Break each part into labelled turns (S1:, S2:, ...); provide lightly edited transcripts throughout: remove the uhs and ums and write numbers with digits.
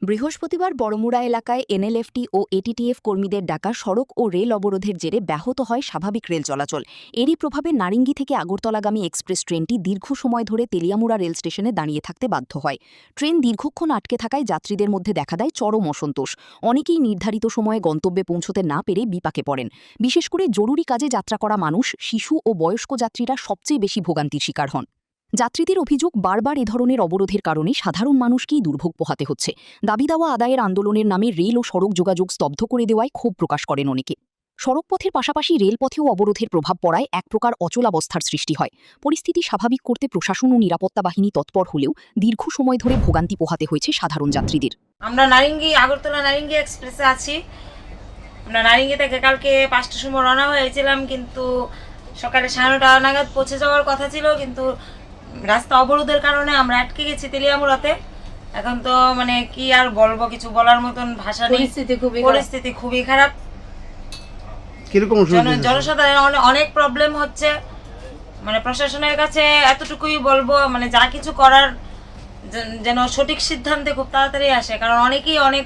S1: বৃহস্পতিবার বড়মুড়া এলাকায় এনএলএফটি ও এটিটিএফ কর্মীদের ডাকা সড়ক ও রেল অবরোধের জেরে ব্যাহত হয় স্বাভাবিক রেল চলাচল। এরই প্রভাবে নারিঙ্গি থেকে আগরতলাগামী এক্সপ্রেস ট্রেনটি দীর্ঘ সময় ধরে তেলিয়ামুড়া রেল স্টেশনে দাঁড়িয়ে থাকতে বাধ্য হয়। ট্রেন দীর্ঘক্ষণ আটকে থাকায় যাত্রীদের মধ্যে দেখা দেয় চরম অসন্তোষ। অনেকেই নির্ধারিত সময়ে গন্তব্যে পৌঁছতে না পেরে বিপাকে পড়েন। বিশেষ করে জরুরি কাজে যাত্রা করা মানুষ, শিশু ও বয়স্ক যাত্রীরা সবচেয়ে বেশি ভোগান্তির শিকার হন। যাত্রীদের অভিযোগ, বারবার এ ধরনের অবরোধের কারণে সাধারণ মানুষকেই দুর্ভোগ পোহাতে হচ্ছে। দাবি দাওয়া আদায়ের আন্দোলনের নামে রেল ও সড়ক যোগাযোগ স্তব্ধ করে দেওয়ায় ক্ষোভ প্রকাশ করেন অনেকে। সড়কপথের পাশাপাশি রেলপথেও অবরোধের প্রভাব পড়ায় এক প্রকার অচলাবস্থার সৃষ্টি হয়। পরিস্থিতি স্বাভাবিক করতে প্রশাসন ও নিরাপত্তা বাহিনী তৎপর হলেও দীর্ঘ সময় ধরে ভোগান্তি পোহাতে হয়েছে সাধারণ যাত্রীদের।
S2: আমরা আগরতলা নারিঙ্গি এক্সপ্রেসে আছি। আমরা নারিঙ্গি থেকে কালকে 5টার সময় রওনা হয়েছিলাম, কিন্তু সকালে 9:30 নাগাদ পৌঁছে যাওয়ার কথা ছিল, কিন্তু রাস্তা অবরোধের কারণে আমরা আটকে গেছি তেলিয়ামুড়াতে। এখন তো কি আর বলবো, কিছু বলার মতন ভাষা নেই। পরিস্থিতি খুবই খারাপ। জনসাধারণের অনেক প্রবলেম হচ্ছে। প্রশাসনের কাছে এতটুকুই বলবো, যা কিছু করার যেন সঠিক সিদ্ধান্তে খুব তাড়াতাড়ি আসে, কারণ অনেকেই অনেক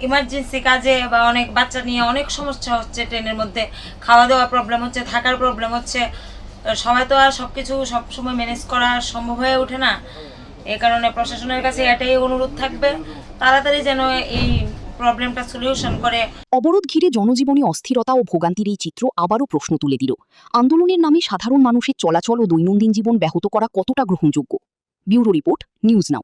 S2: ইমার্জেন্সি কাজে বা অনেক বাচ্চা নিয়ে অনেক সমস্যা হচ্ছে। ট্রেনের মধ্যে খাওয়া দাওয়া প্রবলেম হচ্ছে, থাকার প্রবলেম হচ্ছে। সবাই তো আর সবকিছু সবসময় ম্যানেজ করা সম্ভব হয়ে ওঠে না। এই কারণে প্রশাসনের কাছে এটাই অনুরোধ থাকবে, তাড়াতাড়ি যেন এই প্রবলেমটা সলিউশন করে।
S1: অবরোধ ঘিরে জনজীবনে অস্থিরতা ও ভোগান্তির এই চিত্র আবারও প্রশ্ন তুলে দিল, আন্দোলনের নামে সাধারণ মানুষের চলাচল ও দৈনন্দিন জীবন ব্যাহত করা কতটা গ্রহণযোগ্য। Bureau report, news now.